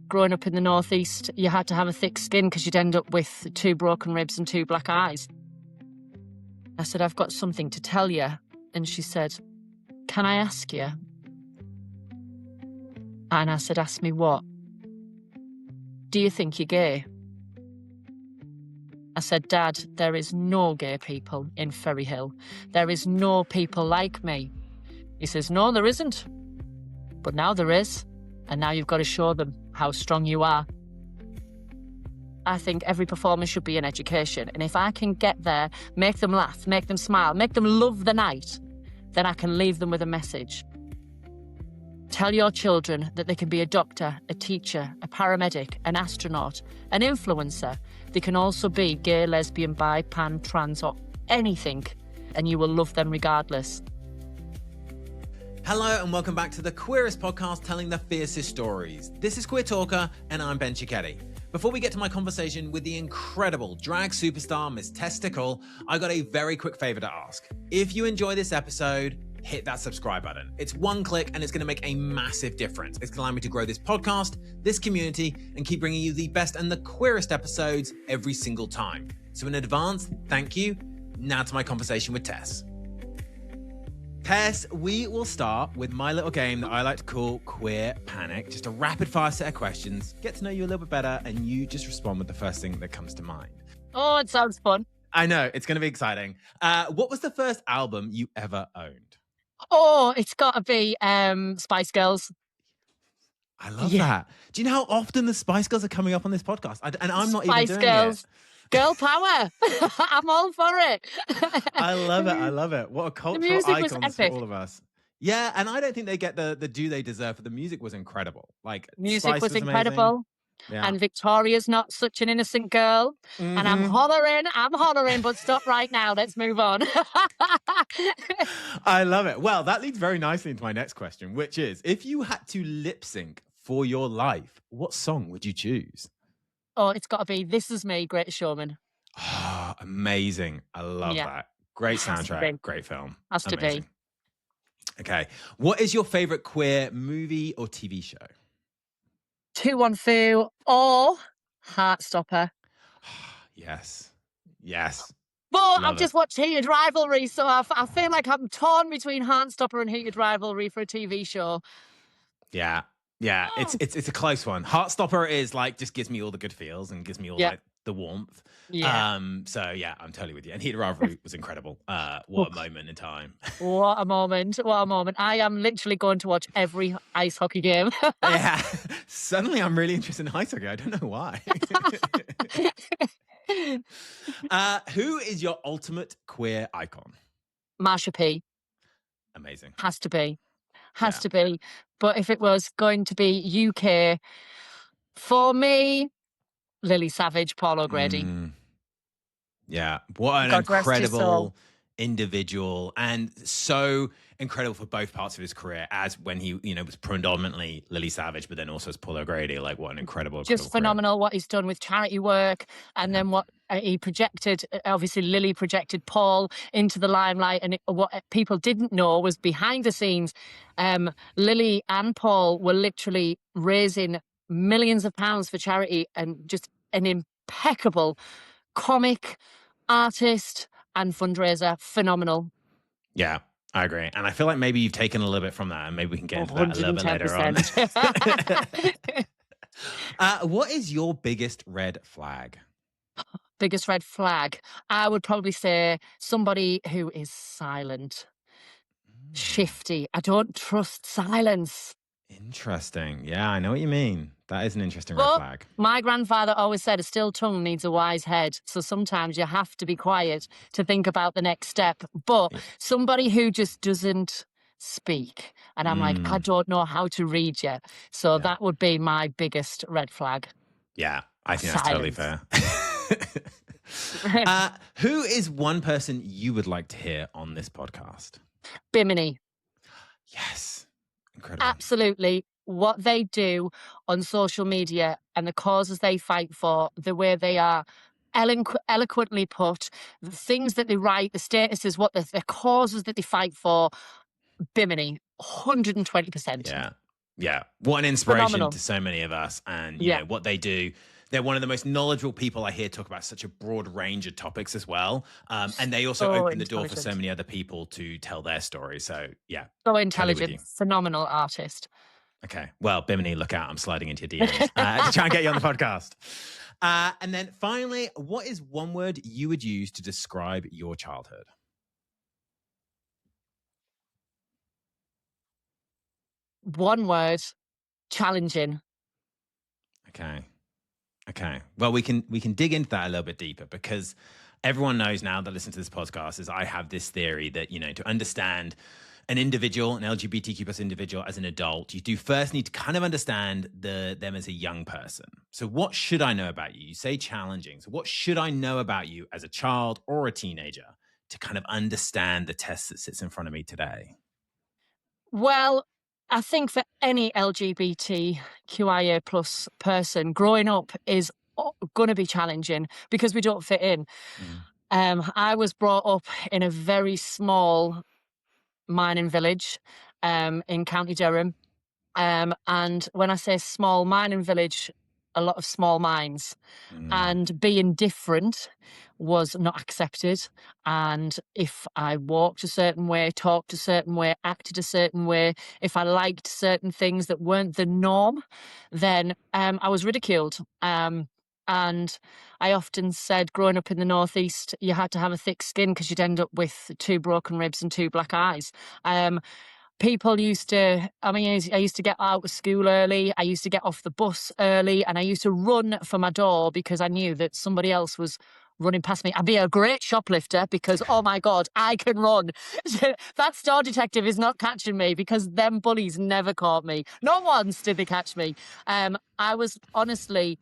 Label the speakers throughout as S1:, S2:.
S1: growing up in the Northeast, you had to have a thick skin because you'd end up with 2 broken ribs and 2 black eyes. I said, I've got something to tell you. And she said, can I ask you? And I said, ask me what? Do you think you're gay? I said, Dad, there is no gay people in Ferry Hill. There is no people like me. He says, no, there isn't. But now there is. And now you've got to show them how strong you are. I think every performance should be an education. And if I can get there, make them laugh, make them smile, make them love the night, then I can leave them with a message. Tell your children that they can be a doctor, a teacher, a paramedic, an astronaut, an influencer. They can also be gay, lesbian, bi, pan, trans, or anything, and you will love them regardless.
S2: Hello and welcome back to the queerest podcast telling the fiercest stories. This is Queer Talker and I'm Ben Cicchetti. Before we get to my conversation with the incredible drag superstar Miss Tess Tickle, I got a very quick favour to ask. If you enjoy this episode, hit that subscribe button. It's one click and it's going to make a massive difference. It's going to allow me to grow this podcast, this community, and keep bringing you the best and the queerest episodes every single time. So in advance, thank you. Now to my conversation with Tess. Tess, we will start with my little game that I like to call Queer Panic. Just a rapid fire set of questions, get to know you a little bit better, and you just respond with the first thing that comes to mind.
S1: Oh, it sounds fun.
S2: I know, it's going to be exciting. What was the first album you ever owned?
S1: Oh, it's got to be Spice Girls.
S2: I love that. Do you know how often the Spice Girls are coming up on this podcast? And I'm not even doing
S1: Girls.
S2: it.
S1: Girl power. I'm all for it.
S2: I love it. I love it. What a cultural icons for all of us. Yeah, and I don't think they get the due they deserve, but the music was incredible. Like
S1: music
S2: Spice
S1: was incredible.
S2: Yeah.
S1: And Victoria's not such an innocent girl. Mm-hmm. And I'm hollering, but stop right now. Let's move on.
S2: I love it. Well, that leads very nicely into my next question, which is, if you had to lip sync for your life, what song would you choose?
S1: Oh, it's got to be This Is Me, Greatest Showman.
S2: Oh, amazing. I love that. Great soundtrack, great film.
S1: Has to be.
S2: Okay. What is your favorite queer movie or TV show?
S1: 212 or Heartstopper.
S2: Yes.
S1: But I've just watched Heated Rivalry, so I feel like I'm torn between Heartstopper and Heated Rivalry for a TV show.
S2: Yeah. It's a close one. Heartstopper is like, just gives me all the good feels and gives me all like the warmth.
S1: Yeah.
S2: So yeah, I'm totally with you. And Heated Rivalry was incredible. What a moment in time.
S1: What a moment. I am literally going to watch every ice hockey game.
S2: Yeah. Suddenly I'm really interested in ice hockey. I don't know why. Who is your ultimate queer icon?
S1: Marsha P.
S2: Amazing.
S1: Has to be. But if it was going to be UK, for me, Lily Savage, Paul O'Grady.
S2: Yeah. What an incredible individual, and so incredible for both parts of his career, as when he, was predominantly Lily Savage, but then also as Paul O'Grady. Like, what an incredible
S1: phenomenal
S2: career.
S1: What he's done with charity work, and then what he projected. Obviously, Lily projected Paul into the limelight, and what people didn't know was behind the scenes, Lily and Paul were literally raising millions of pounds for charity, and just an impeccable comic, artist, and fundraiser. Phenomenal.
S2: Yeah, I agree. And I feel like maybe you've taken a little bit from that, and maybe we can get into that a little bit later on. What is your biggest red flag?
S1: Biggest red flag? I would probably say somebody who is silent, shifty. I don't trust silence.
S2: Interesting. Yeah, I know what you mean. That is an interesting red flag.
S1: My grandfather always said a still tongue needs a wise head. So sometimes you have to be quiet to think about the next step. But somebody who just doesn't speak, and I'm like, I don't know how to read you. So that would be my biggest red flag.
S2: Yeah, I think that's totally fair. Who is one person you would like to hear on this podcast?
S1: Bimini.
S2: Yes. Incredible.
S1: Absolutely. What they do on social media and the causes they fight for, the way they are eloquently put, the things that they write, the statuses, what the causes that they fight for, Bimini, 120%.
S2: Yeah. Yeah. What an inspiration
S1: Phenomenal.
S2: to so many of us. And, you
S1: Yeah.
S2: know, what they do. They're one of the most knowledgeable people I hear talk about such a broad range of topics as well. And they also
S1: So
S2: open the door for so
S1: intelligent.
S2: many other people to tell their story. So, yeah,
S1: So
S2: totally with you.
S1: intelligent. Phenomenal artist.
S2: Okay. Well, Bimini, look out. I'm sliding into your DMs to try and get you on the podcast. And then finally, what is one word you would use to describe your childhood?
S1: One word, challenging.
S2: Okay. Well, we can dig into that a little bit deeper, because everyone knows now that listen to this podcast is I have this theory that, you know, to understand an individual, an LGBTQ plus individual as an adult, you do first need to kind of understand them as a young person. So what should I know about you? You say challenging. So what should I know about you as a child or a teenager to kind of understand the test that sits in front of me today?
S1: Well, I think for any LGBTQIA plus person, growing up is going to be challenging because we don't fit in. I was brought up in a very small mining village in County Durham. And when I say small mining village, a lot of small mines. And being different was not accepted. And if I walked a certain way, talked a certain way, acted a certain way, if I liked certain things that weren't the norm, then I was ridiculed. And I often said, growing up in the Northeast, you had to have a thick skin because you'd end up with 2 broken ribs and 2 black eyes. People used to, I used to get out of school early. I used to get off the bus early, and I used to run for my door because I knew that somebody else was running past me. I'd be a great shoplifter because, oh my God, I can run. That store detective is not catching me because them bullies never caught me. Not once did they catch me. I was honestly,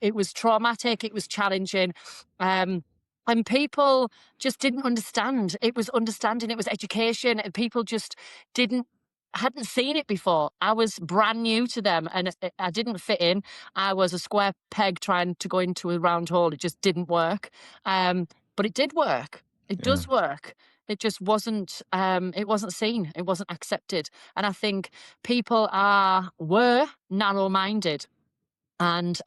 S1: it was traumatic. It was challenging. And people just didn't understand. It was understanding. It was education. And people just hadn't seen it before. I was brand new to them and I didn't fit in. I was a square peg trying to go into a round hole. It just didn't work. But it did work. It does work. It just wasn't, it wasn't seen. It wasn't accepted. And I think people were narrow-minded. And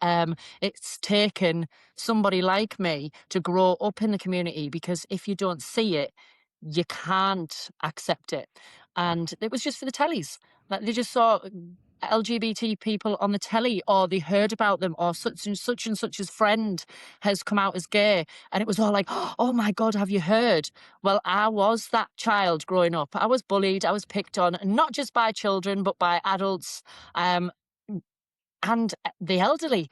S1: it's taken somebody like me to grow up in the community, because if you don't see it, you can't accept it. And it was just for the tellies. Like, they just saw LGBT people on the telly, or they heard about them, or such and such's friend has come out as gay. And it was all like, oh my God, have you heard? Well, I was that child growing up. I was bullied, I was picked on, not just by children, but by adults. And the elderly,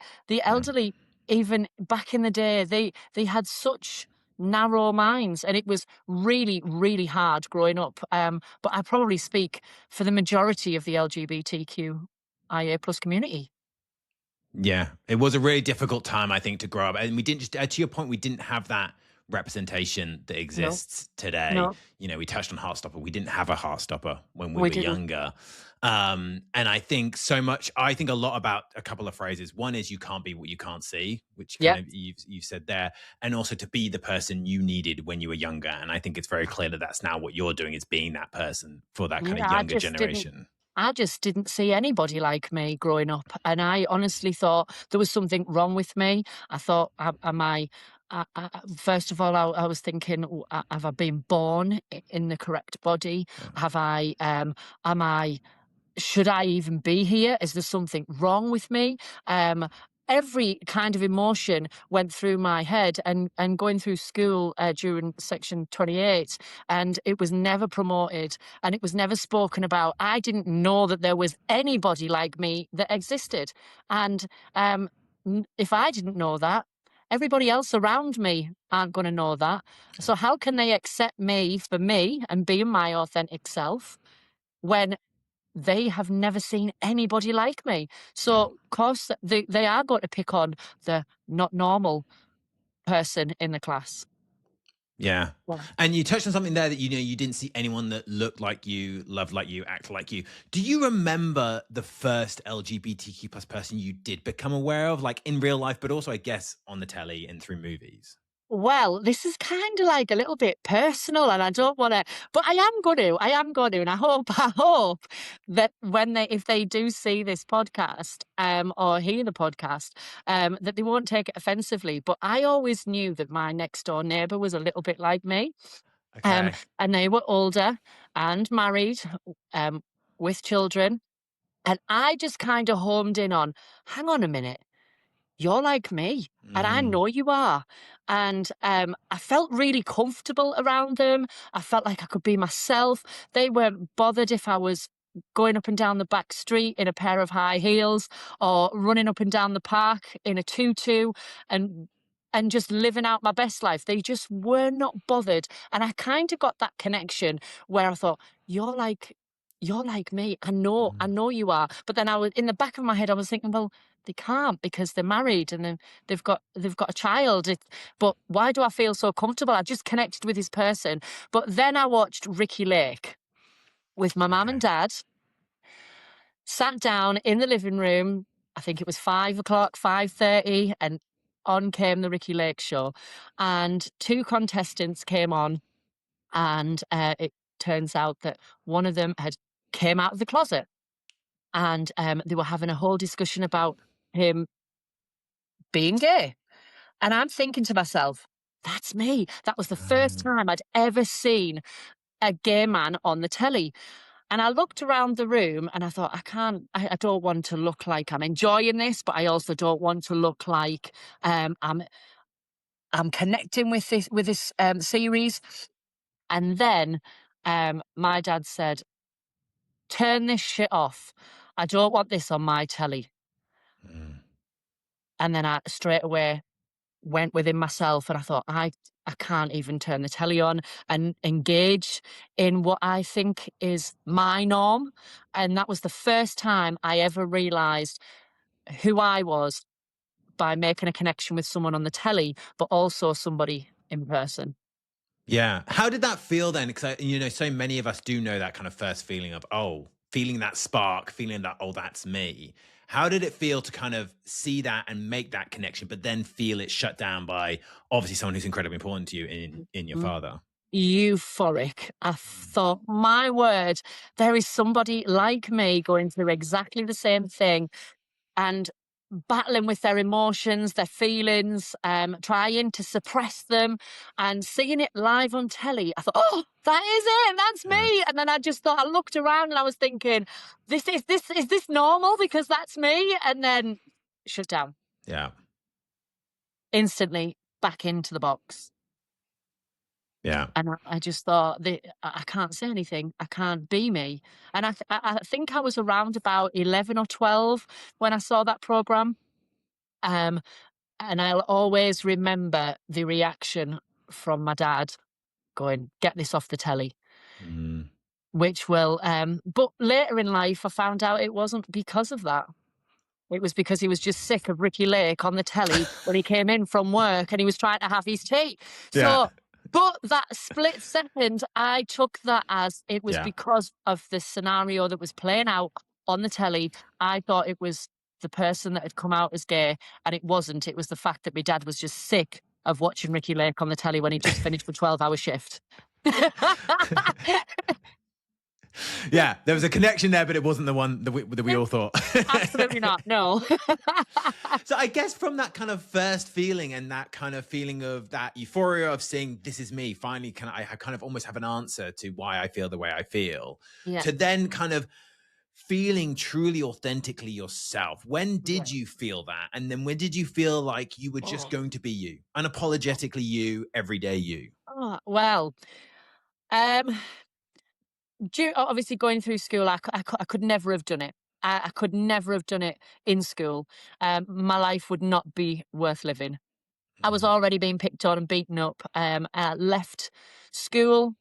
S1: even back in the day, they had such narrow minds, and it was really, really hard growing up. But I probably speak for the majority of the LGBTQIA plus community.
S2: Yeah, it was a really difficult time, I think, to grow up. And we didn't just, to your point, we didn't have that representation that exists today.
S1: No.
S2: You know, we touched on Heartstopper. We didn't have a Heartstopper when we were
S1: didn't.
S2: younger. And I think a lot about a couple of phrases. One is you can't be what you can't see, which kind of you've said there. And also to be the person you needed when you were younger. And I think it's very clear that that's now what you're doing, is being that person for that kind of younger generation.
S1: I just didn't see anybody like me growing up. And I honestly thought there was something wrong with me. I thought, first of all, I was thinking, have I been born in the correct body? Should I even be here? Is there something wrong with me? Every kind of emotion went through my head, and going through school during Section 28, and it was never promoted and it was never spoken about. I didn't know that there was anybody like me that existed. And if I didn't know that, everybody else around me aren't going to know that. So how can they accept me for me and being my authentic self when they have never seen anybody like me? So, of course, they are going to pick on the not normal person in the class.
S2: Yeah. And you touched on something there that, you know, you didn't see anyone that looked like you, loved like you, acted like you. Do you remember the first LGBTQ plus person you did become aware of, like in real life, but also, I guess, on the telly and through movies?
S1: Well, this is kind of like a little bit personal, and I don't want to, but I am going to, and I hope that if they do see this podcast, or hear the podcast, that they won't take it offensively. But I always knew that my next door neighbour was a little bit like me,
S2: Okay.
S1: and they were older and married, with children, and I just kind of homed in on, hang on a minute, you're like me, and I
S2: Mm,
S1: know you are. And I felt really comfortable around them. I felt like I could be myself. They weren't bothered if I was going up and down the back street in a pair of high heels or running up and down the park in a tutu and just living out my best life. They just were not bothered. And I kind of got that connection where I thought, you're like me. I
S2: mm,
S1: know you are. But then I was in the back of my head, I was thinking, well, they can't because they're married and they've got a child. But why do I feel so comfortable? I just connected with this person. But then I watched Ricky Lake with my mum and
S2: okay.
S1: dad, sat down in the living room. I think it was 5 o'clock, 5:30, and on came the Ricky Lake show. And two contestants came on, and it turns out that one of them had came out of the closet, and they were having a whole discussion about him being gay. And I'm thinking to myself, that's me. That was the first
S2: Um,
S1: time I'd ever seen a gay man on the telly. And I looked around the room and I thought, I don't want to look like I'm enjoying this, but I also don't want to look like um, I'm, I'm connecting with this series. And then my dad said, turn this shit off. I don't want this on my telly.
S2: mm.
S1: And then I straight away went within myself and I thought, I can't even turn the telly on and engage in what I think is my norm. And that was the first time I ever realized who I was by making a connection with someone on the telly, but also somebody in person.
S2: Yeah. How did that feel then? Because, so many of us do know that kind of first feeling of, oh, feeling that spark, feeling that, oh, that's me. How did it feel to kind of see that and make that connection, but then feel it shut down by obviously someone who's incredibly important to you in your
S1: Mm,
S2: father?
S1: Euphoric. I thought, my word, there is somebody like me going through exactly the same thing and battling with their emotions, their feelings, trying to suppress them, and seeing it live on telly. I thought, oh, that is it. That's
S2: Yeah.
S1: me. And then I just thought, I looked around and I was thinking, is this normal? Because that's me. And then shut down
S2: Yeah.
S1: instantly, back into the box.
S2: Yeah.
S1: And I just thought, I can't say anything. I can't be me. And I think I was around about 11 or 12 when I saw that program. Um, And I'll always remember the reaction from my dad going, get this off the telly,
S2: Mm.
S1: but later in life, I found out it wasn't because of that. It was because he was just sick of Ricky Lake on the telly when he came in from work and he was trying to have his tea.
S2: Yeah.
S1: So, but that split second, I took that as it was
S2: Yeah.
S1: because of the scenario that was playing out on the telly. I thought it was the person that had come out as gay, and it wasn't. It was the fact that my dad was just sick of watching Ricky Lake on the telly when he just finished a 12-hour shift.
S2: Yeah. There was a connection there, but it wasn't the one that we all thought.
S1: Absolutely not. No.
S2: So I guess from that kind of first feeling and that kind of feeling of that euphoria of seeing this is me, finally I kind of almost have an answer to why I feel the way I feel,
S1: Yeah.
S2: to then kind of feeling truly authentically yourself. When
S1: Yeah.
S2: did you feel that? And then when did you feel like you were just
S1: Oh.
S2: going to be you, unapologetically you, everyday you?
S1: Oh, well, um, obviously going through school, I could never have done it. I could never have done it in school. My life would not be worth living. I was
S2: Mm,
S1: already being picked on and beaten up. I left school,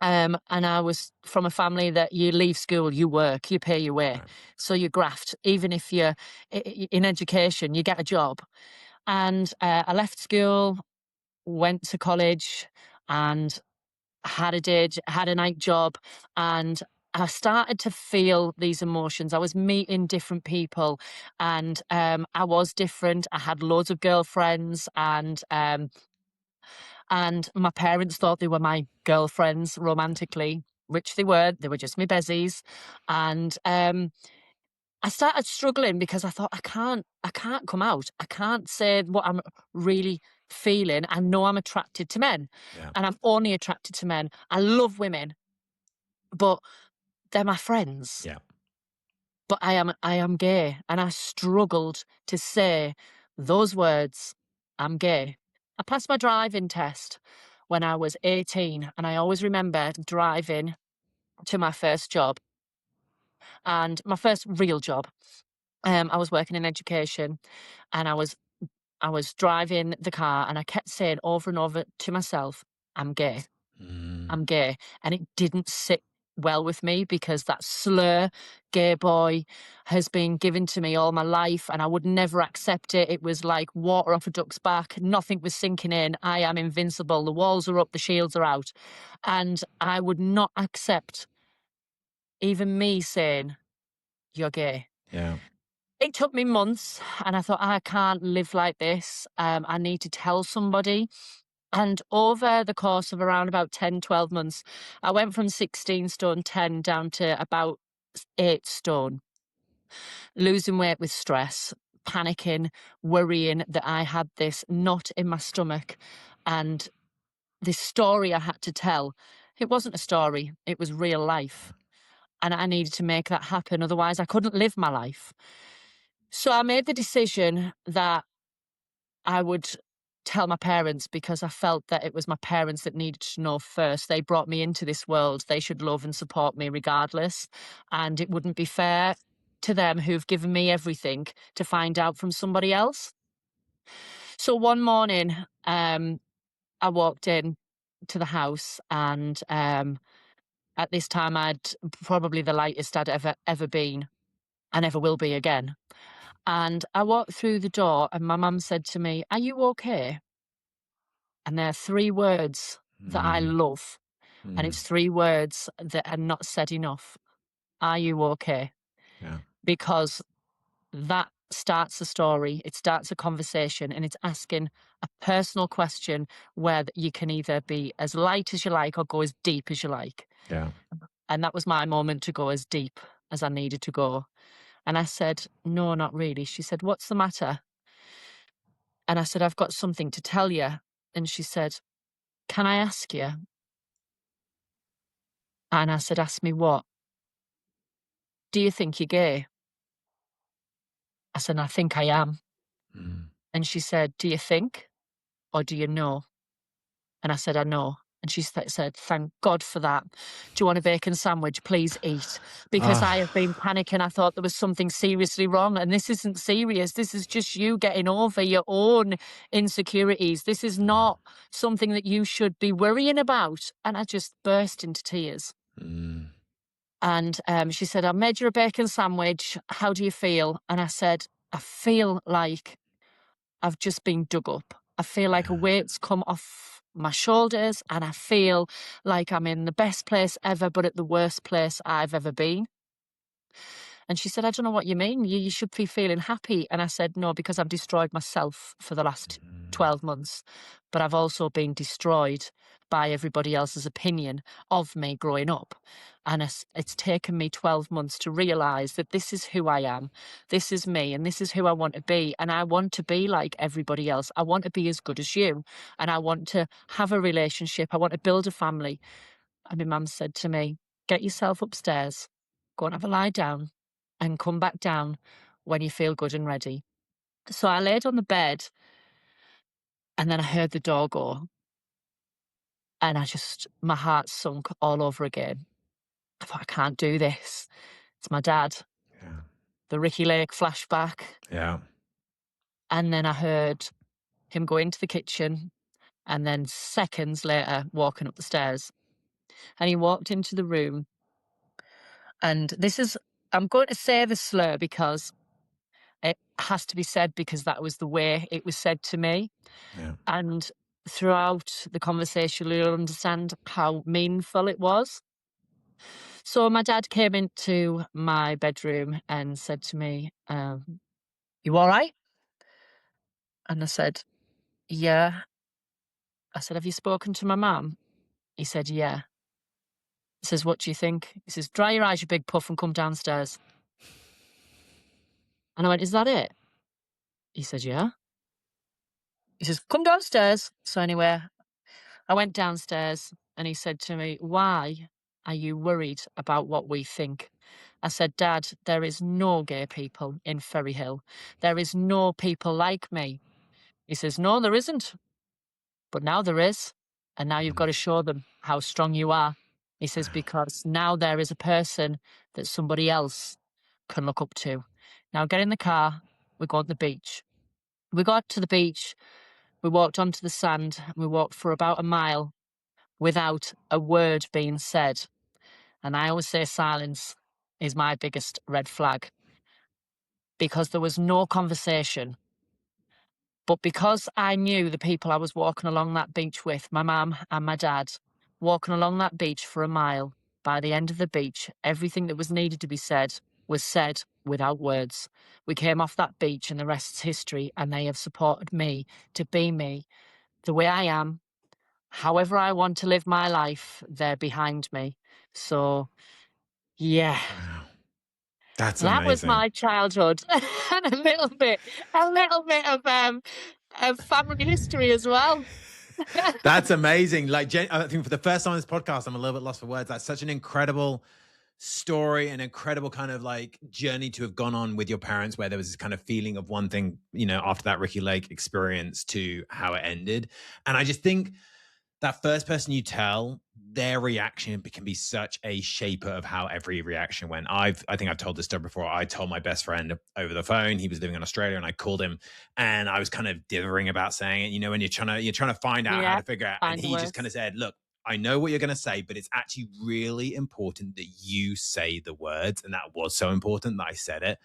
S1: and I was from a family that you leave school, you work, you pay your way.
S2: right.
S1: So you graft. Even if you're in education, you get a job. And I left school, went to college, and had a night job, and I started to feel these emotions. I was meeting different people, and I was different. I had loads of girlfriends, and And my parents thought they were my girlfriends romantically, which they weren't. They were just my bezies. And I started struggling because I thought, I can't come out. I can't say what I'm really feeling. I know I'm attracted to men,
S2: Yeah.
S1: and I'm only attracted to men. I love women, but they're my friends.
S2: Yeah.
S1: But I am gay, and I struggled to say those words. I'm gay. I passed my driving test when I was 18, and I always remember driving to my first job, and my first real job. I was working in education, and I was driving the car, and I kept saying over and over to myself, "I'm gay. I'm gay." And it didn't sit well with me because that slur, gay boy, has been given to me all my life, and I would never accept it. It was like water off a duck's back. Nothing was sinking in. I am invincible. The walls are up, the shields are out. And I would not accept even me saying, "You're gay."
S2: Yeah.
S1: It took me months, and I thought, I can't live like this. I need to tell somebody. And over the course of around about 10, 12 months, I went from 16 stone 10 down to about 8 stone, losing weight with stress, panicking, worrying that I had this knot in my stomach, and this story I had to tell. It wasn't a story, it was real life. And I needed to make that happen. Otherwise, I couldn't live my life. So I made the decision that I would tell my parents, because I felt that it was my parents that needed to know first. They brought me into this world. They should love and support me regardless. And it wouldn't be fair to them, who've given me everything, to find out from somebody else. So one morning, I walked in to the house, and at this time I'd probably the lightest I'd ever been, and ever will be again. And I walked through the door, and my mum said to me, "Are you okay?" And there are 3 words that I love, and it's 3 words that are not said enough. Are you okay?
S2: Yeah.
S1: Because that starts a story, it starts a conversation, and it's asking a personal question where you can either be as light as you like or go as deep as you like.
S2: Yeah.
S1: And that was my moment to go as deep as I needed to go. And I said, "No, not really." She said, "What's the matter?" And I said, "I've got something to tell you." And she said, "Can I ask you?" And I said, "Ask me what?" "Do you think you're gay?" I said, "I think I am."
S2: Mm.
S1: And she said, "Do you think, or do you know?" And I said, "I know." And she said, "Thank God for that. Do you want a bacon sandwich? Please eat." Because I have been panicking. I thought there was something seriously wrong. And this isn't serious. This is just you getting over your own insecurities. This is not something that you should be worrying about. And I just burst into tears.
S2: Mm.
S1: And she said, "I made you a bacon sandwich. How do you feel?" And I said, "I feel like I've just been dug up. I feel like a weight's come off my shoulders, and I feel like I'm in the best place ever, but at the worst place I've ever been." And she said, "I don't know what you mean. You should be feeling happy." And I said, "No, because I've destroyed myself for the last 12 months, but I've also been destroyed by everybody else's opinion of me growing up. And it's taken me 12 months to realize that this is who I am. This is me, and this is who I want to be. And I want to be like everybody else. I want to be as good as you. And I want to have a relationship. I want to build a family." And my mum said to me, "Get yourself upstairs, go and have a lie down, and come back down when you feel good and ready." So I laid on the bed, and then I heard the door go, and my heart sunk all over again. I thought, I can't do this. It's my dad,
S2: Yeah.
S1: the Ricky Lake flashback.
S2: Yeah.
S1: And then I heard him go into the kitchen, and then seconds later, walking up the stairs. And he walked into the room, and I'm going to say the slur because it has to be said, because that was the way it was said to me.
S2: Yeah.
S1: And throughout the conversation, you'll understand how meaningful it was. So my dad came into my bedroom and said to me, "You all right?" And I said, "Yeah." I said, have you spoken to my mum? He said, yeah. He says, what do you think? He says, dry your eyes, you big puff, and come downstairs. And I went, is that it? He said, yeah. He says, come downstairs. So anyway, I went downstairs and he said to me, why are you worried about what we think? I said, Dad, there is no gay people in Ferry Hill. There is no people like me. He says, no, there isn't. But now there is. And now you've got to show them how strong you are. He says, because now there is a person that somebody else can look up to. Now get in the car. We go to the beach. We got to the beach. We walked onto the sand. We walked for about a mile without a word being said. And I always say silence is my biggest red flag because there was no conversation. But because I knew the people I was walking along that beach with, my mum and my dad, walking along that beach for a mile, by the end of the beach, everything that was needed to be said was said without words. We came off that beach and the rest's history, and they have supported me to be me, the way I am. However I want to live my life, they're behind me. So, yeah.
S2: Wow. That's
S1: That was
S2: amazing.
S1: my childhood. And a little bit of family history as well.
S2: That's amazing. Like, I think for the first time on this podcast, I'm a little bit lost for words. That's such an incredible story, an incredible kind of like journey to have gone on with your parents, where there was this kind of feeling of one thing, after that Ricky Lake experience to how it ended. And I just think that first person you tell, their reaction can be such a shaper of how every reaction went. I think I've told this story before. I told my best friend over the phone. He was living in Australia, and I called him, and I was kind of dithering about saying it. When you're trying to find out how to figure out, and he just kind of said, "Look, I know what you're going to say, but it's actually really important that you say the words," and that was so important that I said it.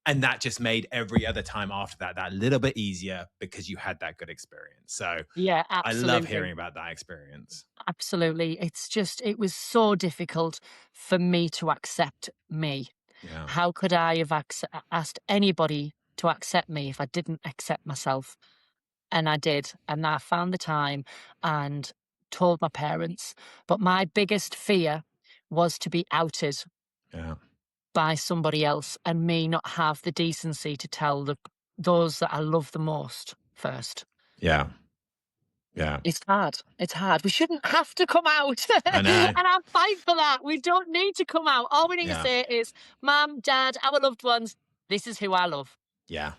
S2: And that just made every other time after that little bit easier because you had that good experience. So
S1: yeah, absolutely.
S2: I love hearing about that experience.
S1: Absolutely. It was so difficult for me to accept me.
S2: Yeah.
S1: How could I have asked anybody to accept me if I didn't accept myself? And I did. And I found the time and told my parents. But my biggest fear was to be outed.
S2: Yeah.
S1: By somebody else and me not have the decency to tell those that I love the most first.
S2: Yeah. Yeah.
S1: It's hard. It's hard. We shouldn't have to come out.
S2: I know.
S1: And I fight for that. We don't need to come out. All we need to say is, Mum, Dad, our loved ones, this is who I love.
S2: Yeah.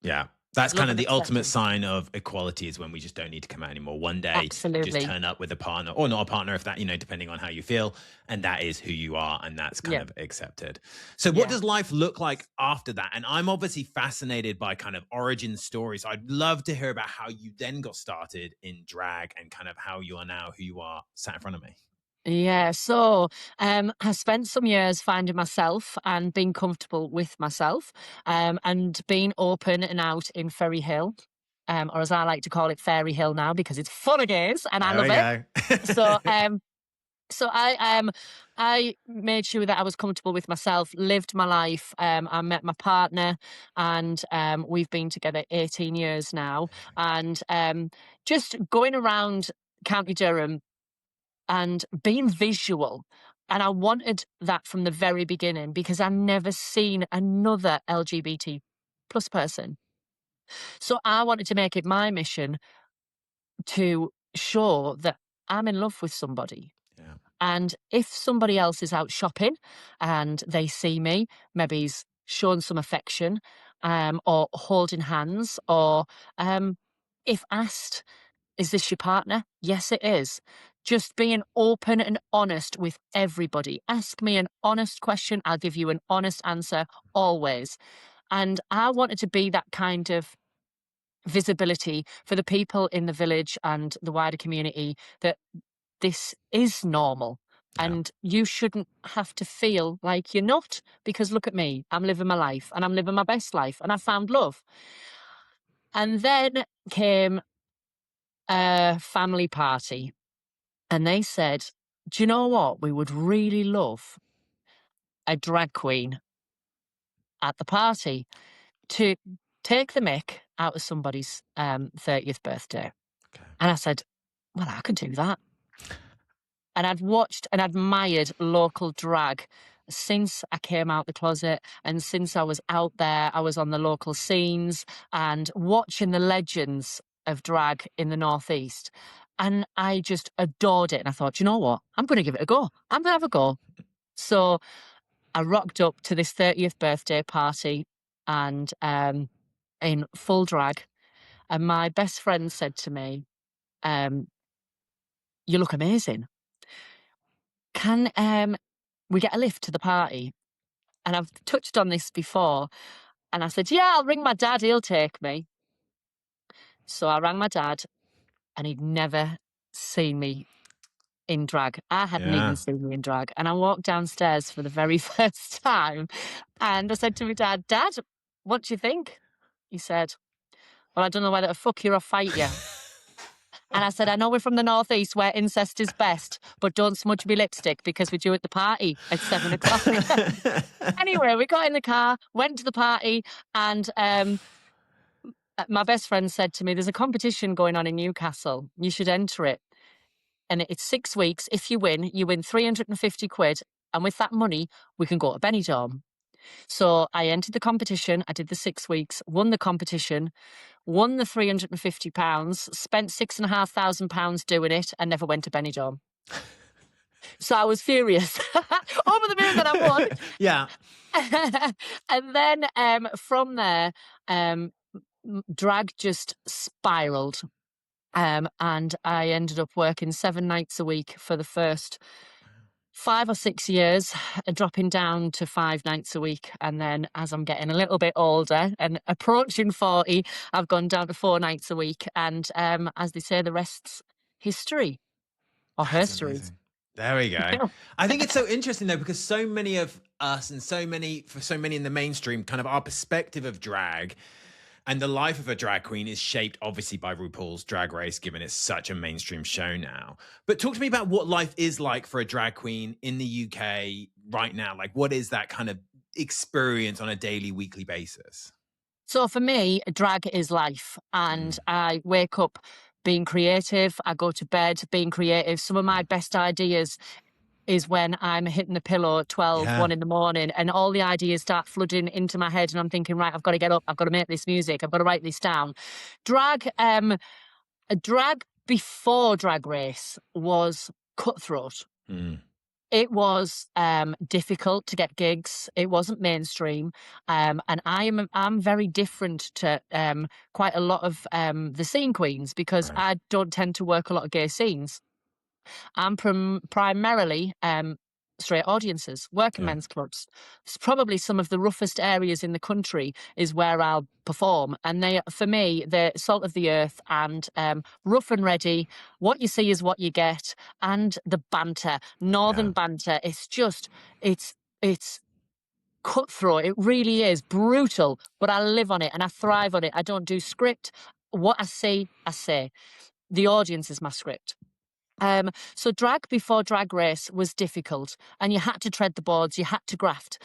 S2: Yeah. That's kind of the ultimate sign of equality, is when we just don't need to come out anymore. One day,
S1: absolutely,
S2: just turn up with a partner or not a partner, if that, depending on how you feel. And that is who you are. And that's kind of accepted. So what does life look like after that? And I'm obviously fascinated by kind of origin stories. I'd love to hear about how you then got started in drag and kind of how you are now who you are sat in front of me.
S1: Yeah, so I spent some years finding myself and being comfortable with myself, and being open and out in Ferry Hill, or as I like to call it, Fairy Hill now, because it's full of gays and I love it. So I made sure that I was comfortable with myself, lived my life. I met my partner, and we've been together 18 years now, and just going around County Durham and being visual. And I wanted that from the very beginning because I've never seen another LGBT plus person. So I wanted to make it my mission to show that I'm in love with somebody.
S2: Yeah.
S1: And if somebody else is out shopping and they see me, maybe he's showing some affection, or holding hands, or if asked, is this your partner? Yes, it is. Just being open and honest with everybody. Ask me an honest question. I'll give you an honest answer always. And I wanted to be that kind of visibility for the people in the village and the wider community that this is normal.
S2: Yeah.
S1: And you shouldn't have to feel like you're not, because look at me, I'm living my life and I'm living my best life and I found love. And then came a family party. And they said, do you know what? We would really love a drag queen at the party to take the mick out of somebody's 30th birthday.
S2: Okay.
S1: And I said, well, I could do that. And I'd watched and admired local drag since I came out the closet, and since I was out there, I was on the local scenes and watching the legends of drag in the Northeast. And I just adored it. And I thought, you know what? I'm going to give it a go. I'm going to have a go. So I rocked up to this 30th birthday party and in full drag. And my best friend said to me, you look amazing. Can we get a lift to the party? And I've touched on this before. And I said, yeah, I'll ring my dad. He'll take me. So I rang my dad, and he'd never seen me in drag. I hadn't even seen me in drag. And I walked downstairs for the very first time. And I said to my dad, Dad, what do you think? He said, well, I don't know whether to fuck you or fight you. And I said, I know we're from the Northeast where incest is best, but don't smudge me lipstick because we're due at the party at 7 o'clock. Anyway, we got in the car, went to the party, and my best friend said to me, there's a competition going on in Newcastle. You should enter it. And it's 6 weeks. If you win 350 quid. And with that money, we can go to Benidorm. So I entered the competition. I did the 6 weeks, won the competition, won the £350, spent £6,500 doing it, and never went to Benidorm. So I was furious over the moon that I won.
S2: Yeah.
S1: And then from there, drag just spiraled. And I ended up working 7 nights a week for the first 5 or 6 years, dropping down to 5 nights a week. And then as I'm getting a little bit older and approaching 40, I've gone down to 4 nights a week. And as they say, the rest's history or herstory.
S2: There we go. I think it's so interesting though, because so many of us and for so many in the mainstream, kind of our perspective of drag and the life of a drag queen is shaped obviously by RuPaul's Drag Race, given it's such a mainstream show now. But talk to me about what life is like for a drag queen in the UK right now. Like, what is that kind of experience on a daily, weekly basis?
S1: So for me, drag is life. And I wake up being creative. I go to bed being creative. Some of my best ideas is when I'm hitting the pillow at 12, 1 in the morning, and all the ideas start flooding into my head, and I'm thinking, right, I've got to get up, I've got to make this music, I've got to write this down. Drag before Drag Race was cutthroat. It was difficult to get gigs. It wasn't mainstream, and I'm very different to quite a lot of the scene queens, because I don't tend to work a lot of gay scenes. I'm primarily straight audiences, working men's clubs. It's probably some of the roughest areas in the country is where I'll perform. And they, for me, they're salt of the earth and rough and ready. What you see is what you get. And the banter, northern banter, it's just, it's cutthroat. It really is brutal, but I live on it and I thrive on it. I don't do script. What I see, I say. The audience is my script. So drag before Drag Race was difficult, and you had to tread the boards, you had to graft.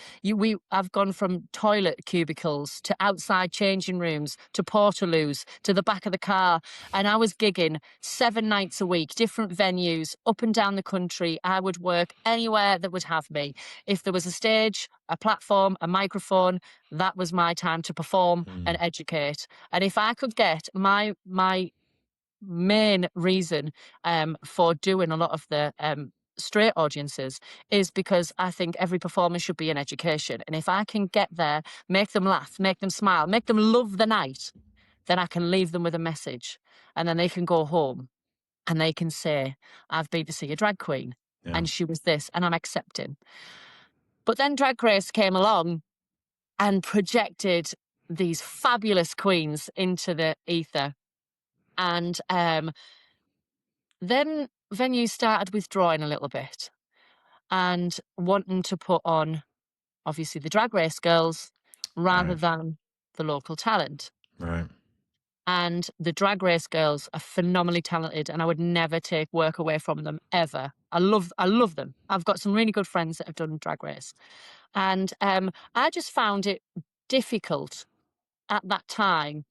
S1: I've gone from toilet cubicles to outside changing rooms to portaloos to the back of the car, and I was gigging 7 nights a week, different venues up and down the country. I would work anywhere that would have me. If there was a stage, a platform, a microphone, that was my time to perform and educate. And if I could get my main reason for doing a lot of the straight audiences is because I think every performer should be in education. And if I can get there, make them laugh, make them smile, make them love the night, then I can leave them with a message. And then they can go home and they can say, I've been to see a drag queen and she was this, and I'm accepting. But then Drag Race came along and projected these fabulous queens into the ether. And then venues started withdrawing a little bit and wanting to put on, obviously, the Drag Race girls rather than the local talent.
S2: Right.
S1: And the Drag Race girls are phenomenally talented, and I would never take work away from them, ever. I love them. I've got some really good friends that have done Drag Race. And I just found it difficult at that time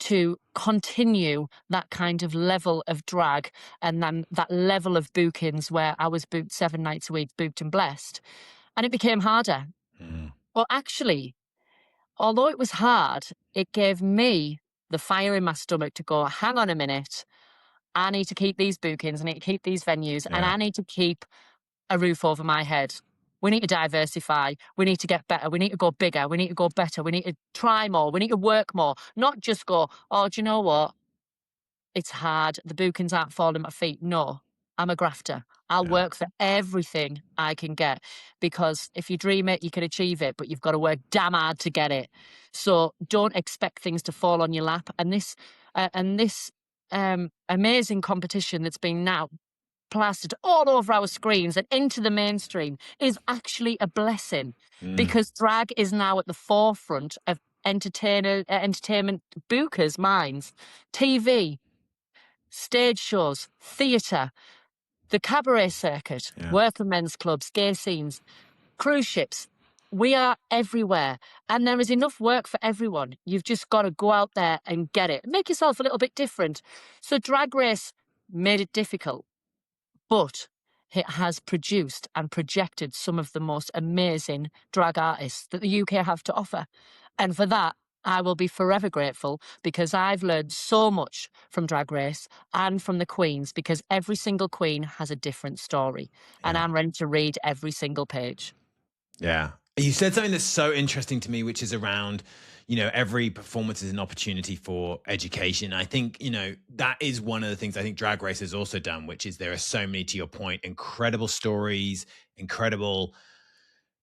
S1: to continue that kind of level of drag and then that level of bookings where I was booked 7 nights a week, booked and blessed. And it became harder. Well, actually, although it was hard, it gave me the fire in my stomach to go, hang on a minute, I need to keep these bookings, I need to keep these venues, and I need to keep a roof over my head. We need to diversify. We need to get better. We need to go bigger. We need to go better. We need to try more. We need to work more. Not just go, oh, do you know what? It's hard. The bookings aren't falling at my feet. No, I'm a grafter. I'll work for everything I can get, because if you dream it, you can achieve it, but you've got to work damn hard to get it. So don't expect things to fall on your lap. And this amazing competition that's been now plastered all over our screens and into the mainstream is actually a blessing, because drag is now at the forefront of entertainment bookers' minds. TV, stage shows, theatre, the cabaret circuit, working men's clubs, gay scenes, cruise ships. We are everywhere, and there is enough work for everyone. You've just got to go out there and get it. Make yourself a little bit different. So Drag Race made it difficult, but it has produced and projected some of the most amazing drag artists that the UK have to offer. And for that, I will be forever grateful, because I've learned so much from Drag Race and from the queens, because every single queen has a different story, and I'm ready to read every single page.
S2: Yeah. You said something that's so interesting to me, which is around, every performance is an opportunity for education. I think, that is one of the things I think Drag Race has also done, which is there are so many, to your point, incredible stories, incredible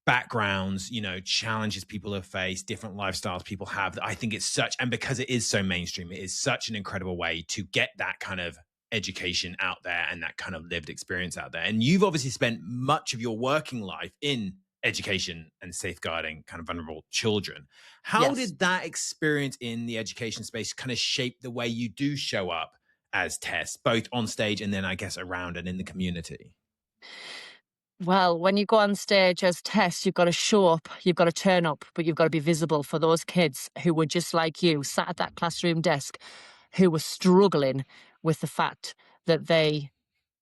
S2: backgrounds, challenges people have faced, different lifestyles people have. I think it's and because it is so mainstream, it is such an incredible way to get that kind of education out there and that kind of lived experience out there. And you've obviously spent much of your working life in education and safeguarding kind of vulnerable children. How did that experience in the education space kind of shape the way you do show up as Tess, both on stage and then I guess around and in the community?
S1: Well, when you go on stage as Tess, you've got to show up, you've got to turn up, but you've got to be visible for those kids who were just like you, sat at that classroom desk, who were struggling with the fact that they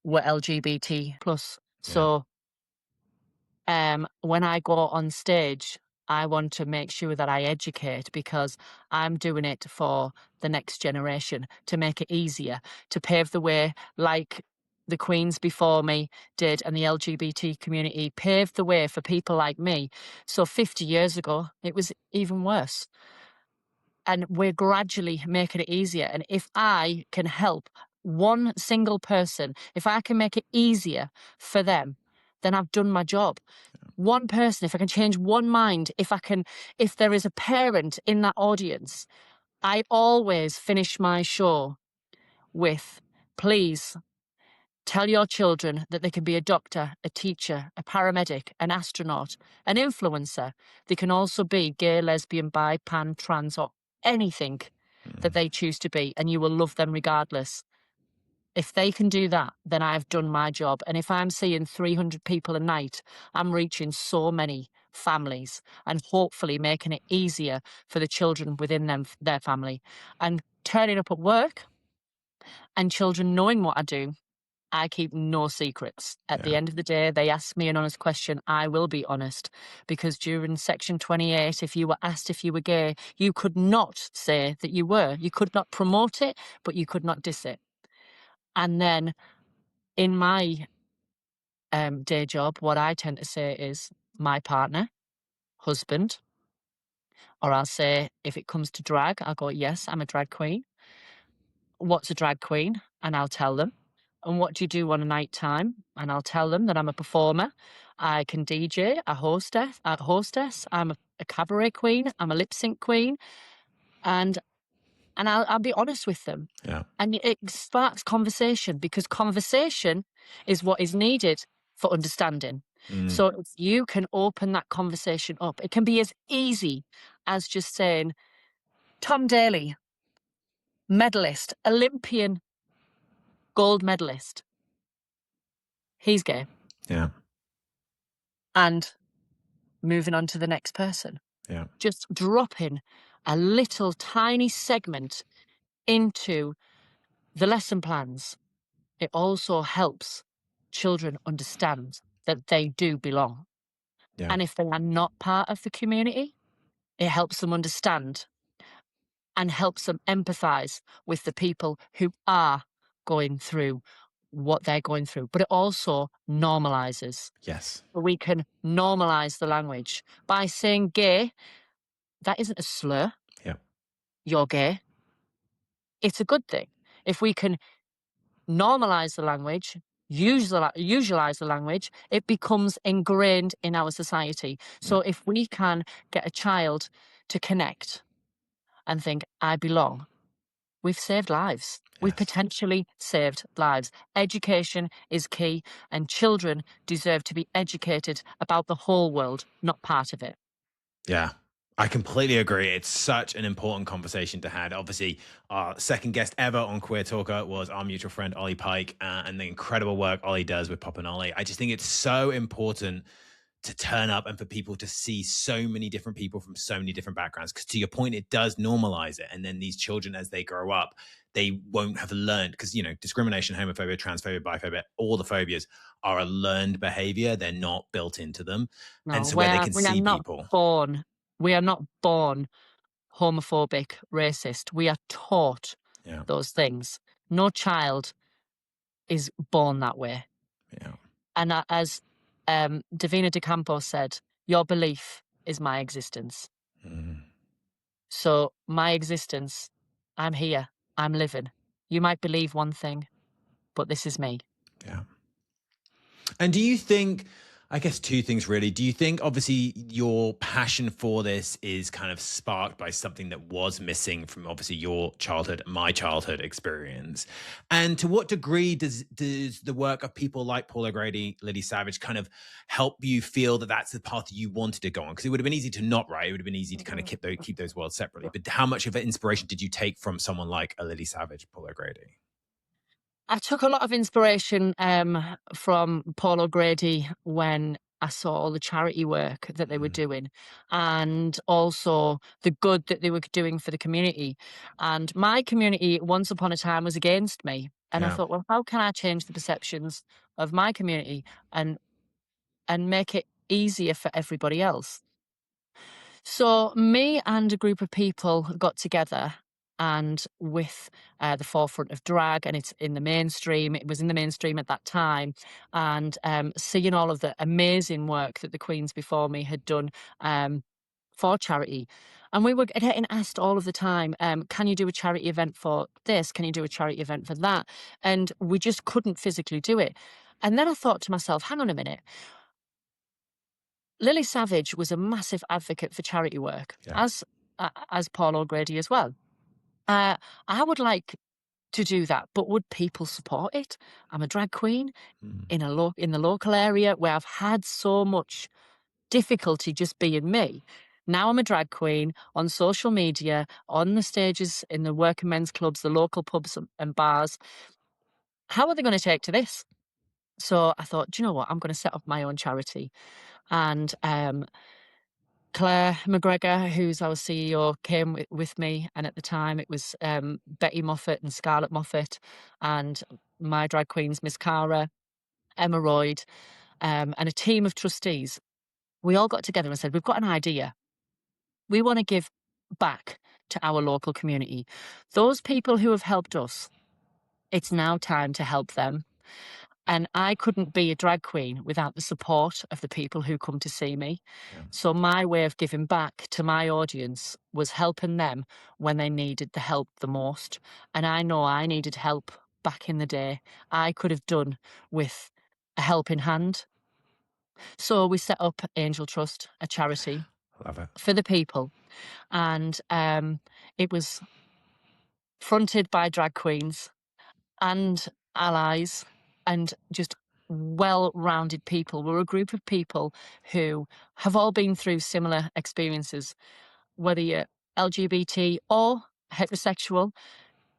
S1: were LGBT plus. So when I go on stage, I want to make sure that I educate, because I'm doing it for the next generation, to make it easier, to pave the way, like the queens before me did, and the LGBT community paved the way for people like me. So 50 years ago, it was even worse. And we're gradually making it easier. And if I can help one single person, if I can make it easier for them, then I've done my job. One person, if I can change one mind, if there is a parent in that audience, I always finish my show with, please tell your children that they can be a doctor, a teacher, a paramedic, an astronaut, an influencer. They can also be gay, lesbian, bi, pan, trans, or anything that they choose to be, and you will love them regardless. If they can do that, then I've done my job. And if I'm seeing 300 people a night, I'm reaching so many families and hopefully making it easier for the children within their family. And turning up at work and children knowing what I do, I keep no secrets. At the end of the day, they ask me an honest question, I will be honest. Because during Section 28, if you were asked if you were gay, you could not say that you were. You could not promote it, but you could not diss it. And then in my day job, what I tend to say is my partner, husband, or I'll say, if it comes to drag, I'll go, yes, I'm a drag queen. What's a drag queen? And I'll tell them. And what do you do on a night time? And I'll tell them that I'm a performer. I can DJ, a hostess. I'm a cabaret queen. I'm a lip sync queen. And I'll be honest with them.
S2: Yeah.
S1: And it sparks conversation, because conversation is what is needed for understanding. So if you can open that conversation up, it can be as easy as just saying, Tom Daley, medalist, Olympian gold medalist. He's gay.
S2: Yeah.
S1: And moving on to the next person.
S2: Yeah.
S1: Just dropping a little tiny segment into the lesson plans, it also helps children understand that they do belong.
S2: Yeah.
S1: And if they are not part of the community, it helps them understand and helps them empathize with the people who are going through what they're going through. But it also normalizes.
S2: Yes.
S1: We can normalize the language by saying gay. That isn't a slur.
S2: Yeah.
S1: You're gay. It's a good thing. If we can normalize the language, usualize the language, it becomes ingrained in our society. So if we can get a child to connect and think, I belong, we've saved lives. We've
S2: Yes.
S1: potentially saved lives. Education is key, and children deserve to be educated about the whole world, not part of it.
S2: Yeah, I completely agree. It's such an important conversation to have. Obviously, our second guest ever on Queer Talker was our mutual friend, Ollie Pike, and the incredible work Ollie does with Pop and Ollie. I just think it's so important to turn up and for people to see so many different people from so many different backgrounds. Because to your point, it does normalize it. And then these children, as they grow up, they won't have learned, because, you know, discrimination, homophobia, transphobia, biphobia, all the phobias are a learned behavior. They're not built into them.
S1: No,
S2: And so where they can
S1: we are
S2: see
S1: not
S2: people.
S1: we are not born homophobic, racist. We are taught
S2: Yeah.
S1: those things. No child is born that way.
S2: Yeah.
S1: And as Davina De Campo said, your belief is my existence.
S2: Mm.
S1: So my existence, I'm here, I'm living. You might believe one thing, but this is me.
S2: Yeah. And do you think, I guess two things really. Do you think obviously your passion for this is kind of sparked by something that was missing from obviously your childhood, my childhood experience? And to what degree does the work of people like Paul O'Grady, Lily Savage kind of help you feel that that's the path you wanted to go on? Because it would have been easy to not, right? It would have been easy to kind of keep those worlds separately. But how much of an inspiration did you take from someone like a Lily Savage, Paul O'Grady?
S1: I took a lot of inspiration from Paul O'Grady when I saw all the charity work that they were doing, and also the good that they were doing for the community. And my community, once upon a time, was against me. And I thought, well, how can I change the perceptions of my community and make it easier for everybody else? So me and a group of people got together, and with the forefront of drag, and it's in the mainstream. It was in the mainstream at that time, and seeing all of the amazing work that the queens before me had done for charity. And we were getting asked all of the time, can you do a charity event for this? Can you do a charity event for that? And we just couldn't physically do it. And then I thought to myself, hang on a minute. Lily Savage was a massive advocate for charity work, as Paul O'Grady as well. I would like to do that, but would people support it? I'm a drag queen in the local area where I've had so much difficulty just being me. Now I'm a drag queen on social media, on the stages in the working men's clubs, the local pubs and bars. How are they going to take to this? So I thought, do you know what? I'm going to set up my own charity. And Claire McGregor, who's our CEO, came with me. And at the time it was Betty Moffat and Scarlett Moffat and my drag queens, Miss Cara, Emma Royd, and a team of trustees. We all got together and said, we've got an idea. We want to give back to our local community. Those people who have helped us, it's now time to help them. And I couldn't be a drag queen without the support of the people who come to see me.
S2: Yeah.
S1: So my way of giving back to my audience was helping them when they needed the help the most. And I know I needed help back in the day. I could have done with a helping hand. So we set up Angel Trust, a charity for the people. And it was fronted by drag queens and allies and just well-rounded people. We're a group of people who have all been through similar experiences, whether you're LGBT or heterosexual.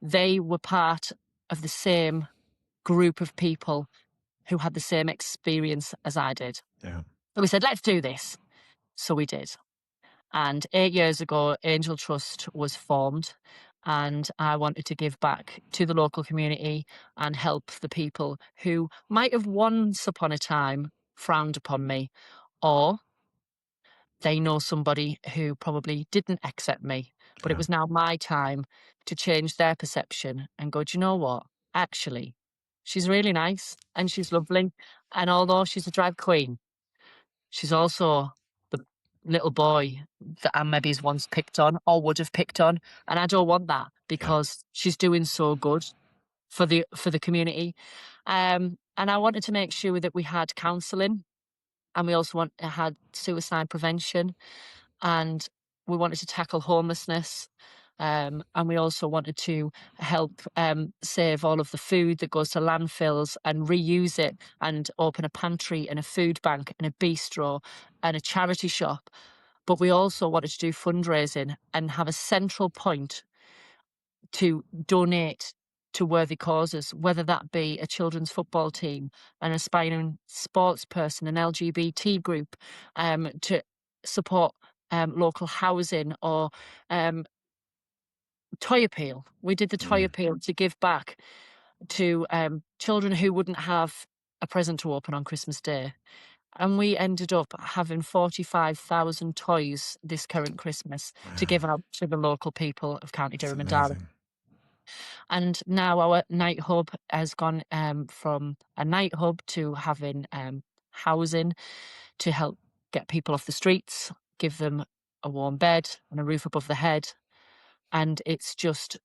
S1: They were part of the same group of people who had the same experience as I did.
S2: Yeah.
S1: So we said, let's do this. So we did. And 8 years ago, Angel Trust was formed. And I wanted to give back to the local community and help the people who might have once upon a time frowned upon me, or they know somebody who probably didn't accept me. But it
S2: Yeah.
S1: was now my time to change their perception and go, do you know what? Actually, she's really nice and she's lovely. And although she's a drag queen, she's also the little boy that I maybe has once picked on or would have picked on. And I don't want that
S2: Yeah.
S1: because she's doing so good for the community. And I wanted to make sure that we had counselling, and we also had suicide prevention, and we wanted to tackle homelessness. And we also wanted to help save all of the food that goes to landfills and reuse it, and open a pantry and a food bank and a bistro and a charity shop. But we also wanted to do fundraising and have a central point to donate to worthy causes, whether that be a children's football team, an aspiring sports person, an LGBT group, to support local housing, or toy appeal. We did the toy appeal to give back to children who wouldn't have a present to open on Christmas Day. And we ended up having 45,000 toys this current Christmas to
S2: Wow.
S1: give out to the local people of County
S2: That's
S1: Durham and Darwen.
S2: amazing.
S1: And now our night hub has gone from a night hub to having housing to help get people off the streets, give them a warm bed and a roof above their head. And it's just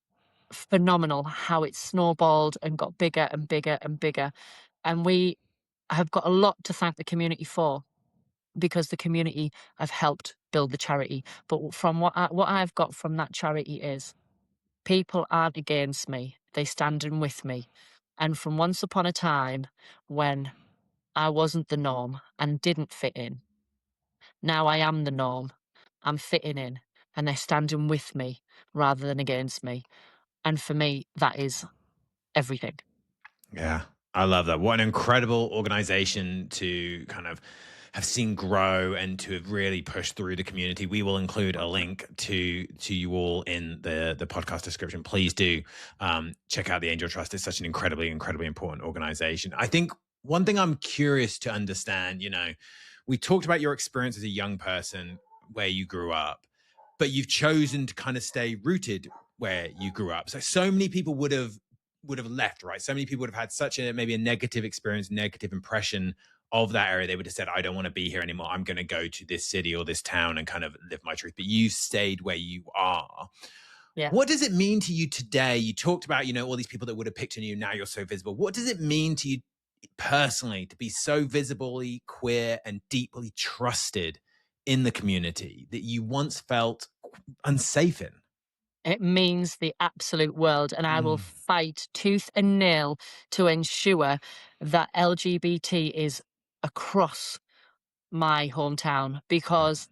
S1: phenomenal how it's snowballed and got bigger and bigger and bigger. And we have got a lot to thank the community for, because the community have helped build the charity. But from what I've got from that charity is, people aren't against me, they stand in with me. And from once upon a time when I wasn't the norm and didn't fit in, now I am the norm. I'm fitting in, and they're standing with me rather than against me. And for me, that is everything.
S2: Yeah, I love that. What an incredible organization to kind of have seen grow and to have really pushed through the community. We will include a link to you all in the podcast description. Please do check out the Angel Trust. It's such an incredibly important organization. I think one thing I'm curious to understand, we talked about your experience as a young person where you grew up, but you've chosen to kind of stay rooted where you grew up. So many people would have left, right? So many people would have had such maybe a negative experience, negative impression of that area. They would have said, I don't want to be here anymore. I'm going to go to this city or this town and kind of live my truth. But you stayed where you are.
S1: Yeah.
S2: What does it mean to you today? You talked about, all these people that would have picked on you. Now you're so visible. What does it mean to you personally to be so visibly queer and deeply trusted in the community that you once felt unsafe in?
S1: It means the absolute world, and I will fight tooth and nail to ensure that LGBT is across my hometown, because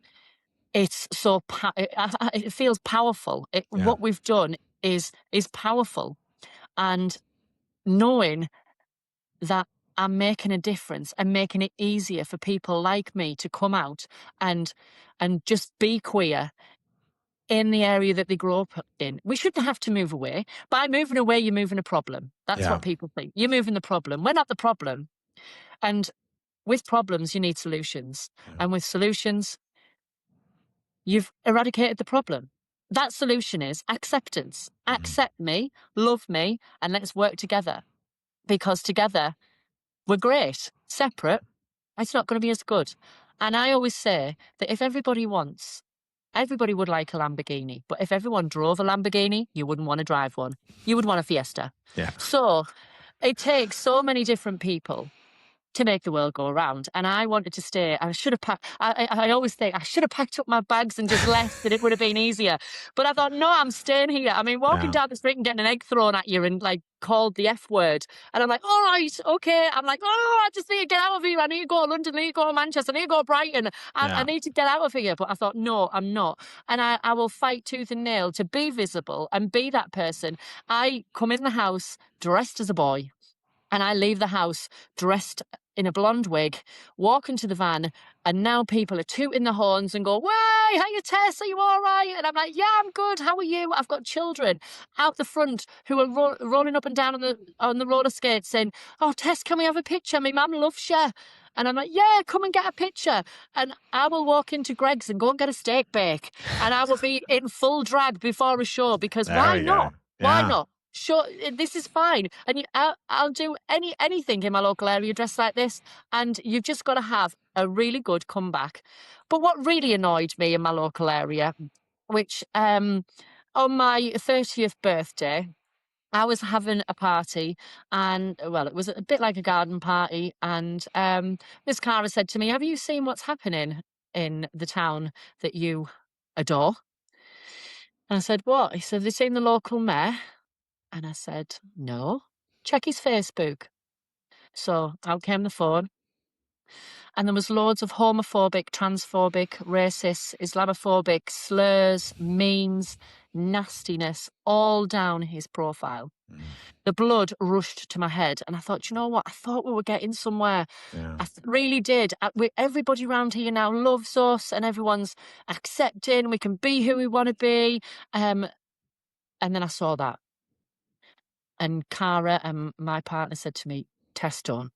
S1: it's so it feels powerful. What we've done is powerful, and knowing that I'm making a difference and making it easier for people like me to come out and just be queer in the area that they grow up in. We shouldn't have to move away. By moving away, you're moving a problem. That's what people think. You're moving the problem. We're not the problem. And with problems, you need solutions. And with solutions, you've eradicated the problem. That solution is acceptance. Accept me, love me, and let's work together. Because together, we're great. Separate, it's not going to be as good. And I always say that if everybody would like a Lamborghini, but if everyone drove a Lamborghini, you wouldn't want to drive one. You would want a Fiesta.
S2: Yeah.
S1: So it takes so many different people to make the world go around. And I wanted to stay. I should have packed. I always think I should have packed up my bags and just left, and it would have been easier. But I thought, no, I'm staying here. I mean, walking down the street and getting an egg thrown at you and called the F word, and I'm like, all right, okay. I'm like, oh, I just need to get out of here. I need to go to London. I need to go to Manchester. I need to go to Brighton. I need to get out of here. But I thought, no, I'm not. And I will fight tooth and nail to be visible and be that person. I come in the house dressed as a boy, and I leave the house dressed in a blonde wig, walk into the van, and now people are tooting the horns and go, "Way, how you, Tess? Are you all right?" And I'm like, "Yeah, I'm good. How are you?" I've got children out the front who are rolling up and down on the roller skates saying, "Oh, Tess, can we have a picture? My mum loves you." And I'm like, "Yeah, come and get a picture." And I will walk into Greg's and go and get a steak bake. And I will be in full drag before a show because why not? Why not? Sure, this is fine. And I'll do anything in my local area dressed like this. And you've just got to have a really good comeback. But what really annoyed me in my local area, which on my 30th birthday, I was having a party and, well, it was a bit like a garden party. And Miss Cara said to me, "Have you seen what's happening in the town that you adore?" And I said, "What?" He said, "Have you seen the local mayor?" And I said, "No." "Check his Facebook." So out came the phone, and there was loads of homophobic, transphobic, racist, Islamophobic slurs, memes, nastiness all down his profile. The blood rushed to my head, and I thought, you know what? I thought we were getting somewhere.
S2: Yeah.
S1: I really did. Everybody around here now loves us, and everyone's accepting. We can be who we want to be. And then I saw that. And Cara and my partner said to me, "Tess, don't.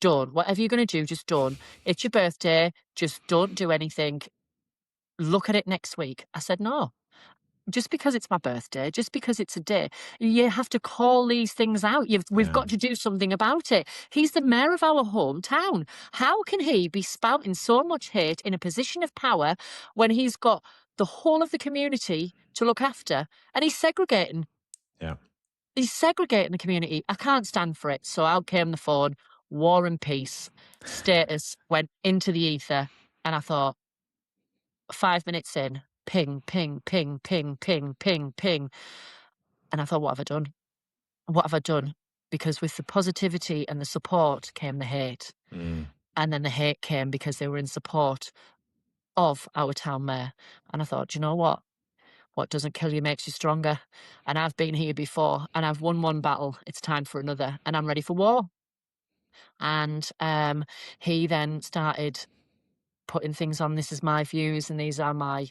S1: Whatever you're going to do, just don't. It's your birthday. Just don't do anything. Look at it next week." I said, "No. Just because it's my birthday, just because it's a day, you have to call these things out. We've got to do something about it. He's the mayor of our hometown. How can he be spouting so much hate in a position of power when he's got the whole of the community to look after and he's segregating?"
S2: Yeah.
S1: He's segregating the community. I can't stand for it. So out came the phone, War and Peace, status went into the ether. And I thought, 5 minutes in, ping, ping, ping, ping, ping, ping, ping. And I thought, what have I done? What have I done? Because with the positivity and the support came the hate. And then the hate came because they were in support of our town mayor. And I thought, do you know what? What doesn't kill you makes you stronger. And I've been here before and I've won one battle. It's time for another. And I'm ready for war. And he then started putting things on, "This is my views and these are my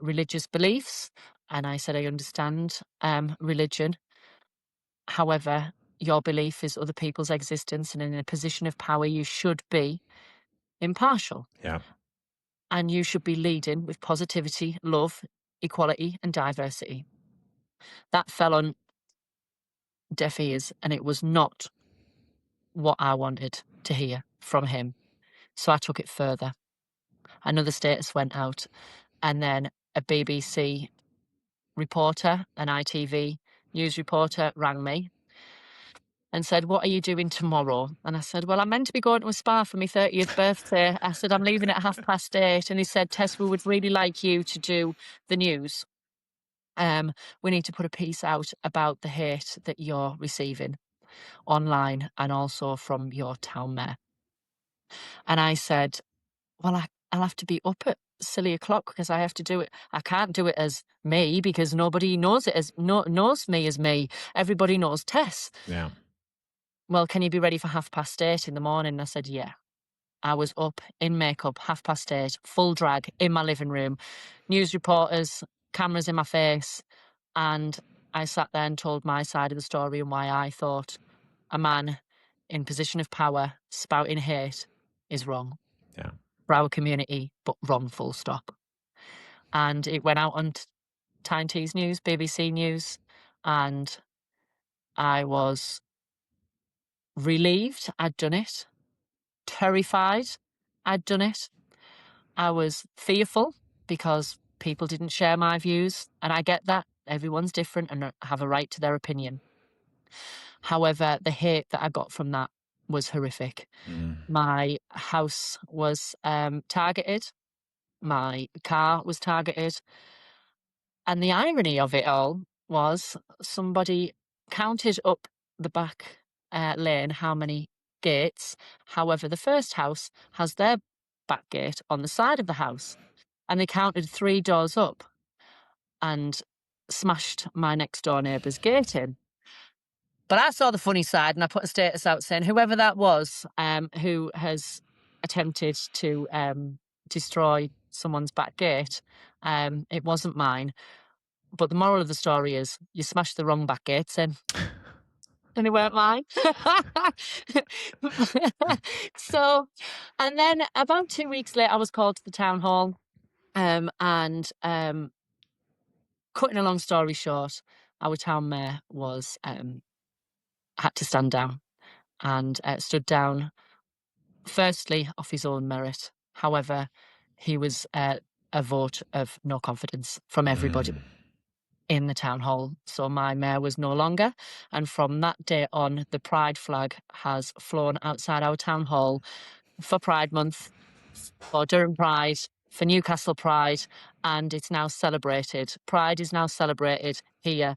S1: religious beliefs." And I said, "I understand religion. However, your belief is other people's existence. And in a position of power, you should be impartial.
S2: Yeah.
S1: And you should be leading with positivity, love, equality, and diversity." That fell on deaf ears, and it was not what I wanted to hear from him. So I took it further. Another status went out, and then a BBC reporter, an ITV news reporter, rang me and said, "What are you doing tomorrow?" And I said, "Well, I'm meant to be going to a spa for my 30th birthday." I said, "I'm leaving at 8:30. And he said, "Tess, we would really like you to do the news. We need to put a piece out about the hate that you're receiving online and also from your town mayor." And I said, "Well, I'll have to be up at silly o'clock because I have to do it. I can't do it as me because nobody knows it as knows me as me. Everybody knows Tess."
S2: Yeah.
S1: "Well, can you be ready for 8:30 in the morning?" And I said, "Yeah." I was up in makeup, 8:30, full drag in my living room, news reporters, cameras in my face. And I sat there and told my side of the story and why I thought a man in position of power spouting hate is wrong.
S2: Yeah.
S1: For our community, but wrong full stop. And it went out on Tyne Tees News, BBC News, and I was relieved I'd done it, terrified I'd done it. I was fearful because people didn't share my views, and I get that. Everyone's different and have a right to their opinion. However, the hate that I got from that was horrific. My house was targeted. My car was targeted. And the irony of it all was somebody counted up the back lane how many gates. However, the first house has their back gate on the side of the house. And they counted 3 doors up and smashed my next door neighbour's gate in. But I saw the funny side, and I put a status out saying, whoever that was who has attempted to destroy someone's back gate, it wasn't mine. But the moral of the story is you smashed the wrong back gates in. And they weren't mine. So, and then about 2 weeks later, I was called to the town hall. And cutting a long story short, our town mayor was had to stand down and stood down, firstly, off his own merit. However, he was a vote of no confidence from everybody in the town hall. So my mayor was no longer. And from that day on, the Pride flag has flown outside our town hall for Pride Month, for Durham Pride, for Newcastle Pride, and it's now celebrated. Pride is now celebrated here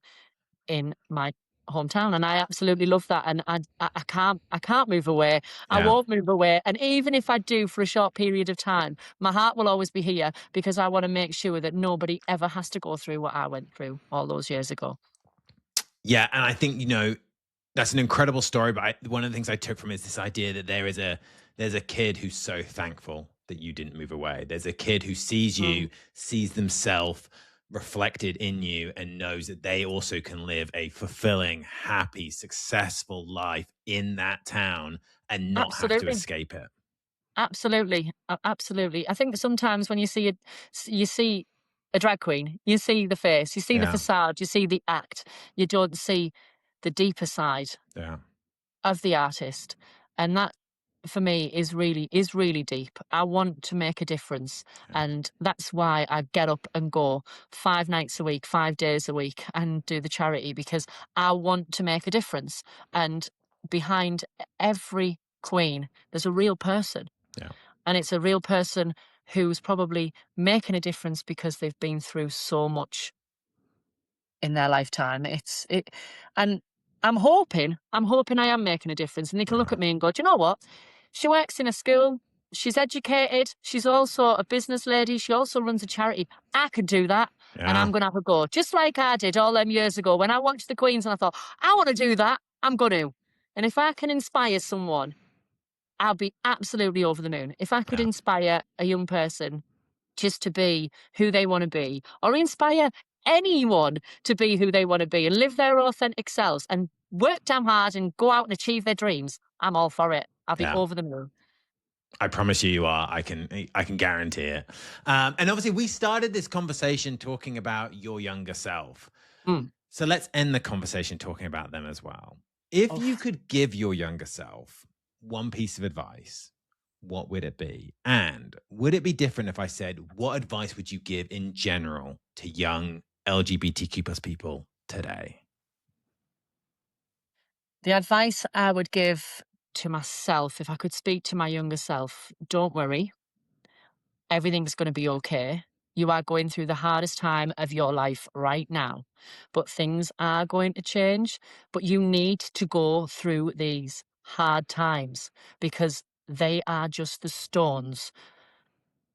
S1: in my hometown, and I absolutely love that. And I can't move away. I won't move away. And even if I do for a short period of time, my heart will always be here because I want to make sure that nobody ever has to go through what I went through all those years ago.
S2: Yeah, and I think, that's an incredible story. But one of the things I took from it is this idea that there's a kid who's so thankful that you didn't move away. There's a kid who sees you, sees themselves reflected in you, and knows that they also can live a fulfilling, happy, successful life in that town and not have to escape it.
S1: Absolutely. Absolutely. I think sometimes when you see a drag queen, you see the face, you see the facade, you see the act, you don't see the deeper side of the artist. And that, for me, is really deep. I want to make a difference. And that's why I get up and go 5 nights a week, 5 days a week, and do the charity, because I want to make a difference. And behind every queen, there's a real person. And it's a real person who's probably making a difference because they've been through so much in their lifetime. And I'm hoping I am making a difference. And they can look at me and go, do you know what? She works in a school. She's educated. She's also a business lady. She also runs a charity. I could do that. And I'm going to have a go. Just like I did all them years ago when I watched the Queens and I thought, I want to do that. I'm going to. And if I can inspire someone, I'll be absolutely over the moon. If I could inspire a young person just to be who they want to be, or inspire anyone to be who they want to be and live their authentic selves and work damn hard and go out and achieve their dreams, I'm all for it. I'll be over the moon.
S2: I promise you are. I can guarantee it. And obviously we started this conversation talking about your younger self. So let's end the conversation talking about them as well. If you could give your younger self one piece of advice, what would it be? And would it be different if I said, what advice would you give in general to young LGBTQ plus people today?
S1: The advice I would give to myself, if I could speak to my younger self, don't worry. Everything's going to be okay. You are going through the hardest time of your life right now, but things are going to change. But you need to go through these hard times because they are just the stones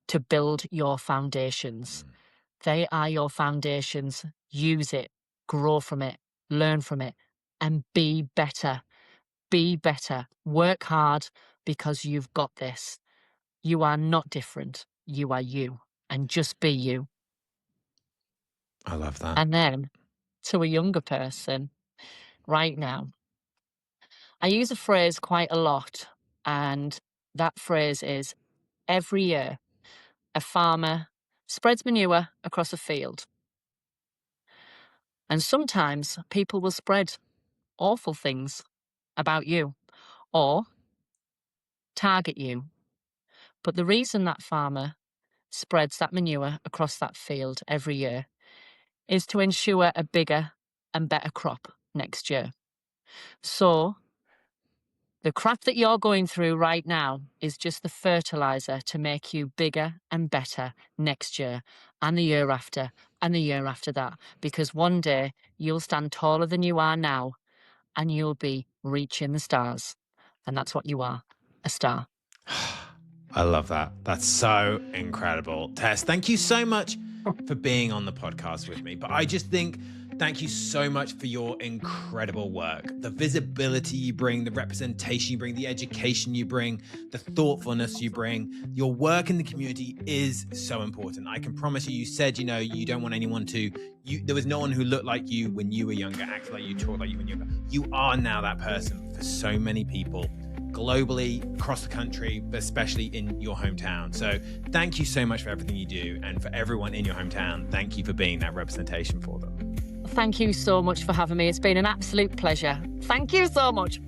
S1: to build your foundations. They are your foundations. Use it, grow from it, learn from it, and be better. Be better. Work hard because you've got this. You are not different. You are you. And just be you.
S2: I love that.
S1: And then to a younger person right now, I use a phrase quite a lot. And that phrase is, every year, a farmer spreads manure across a field. And sometimes people will spread awful things about you or target you. But the reason that farmer spreads that manure across that field every year is to ensure a bigger and better crop next year. So the crap that you're going through right now is just the fertilizer to make you bigger and better next year and the year after and the year after that. Because one day you'll stand taller than you are now and you'll be reaching the stars. And that's what you are, a star.
S2: I love that. That's so incredible. Tess, thank you so much for being on the podcast with me. But I just think Thank you so much for your incredible work. The visibility you bring, the representation you bring, the education you bring, the thoughtfulness you bring. Your work in the community is so important. I can promise you, you said, you don't want anyone there was no one who looked like you when you were younger, acted like you, talked like you when you were younger. You are now that person for so many people globally, across the country, but especially in your hometown. So thank you so much for everything you do. And for everyone in your hometown, thank you for being that representation for them.
S1: Thank you so much for having me. It's been an absolute pleasure. Thank you so much.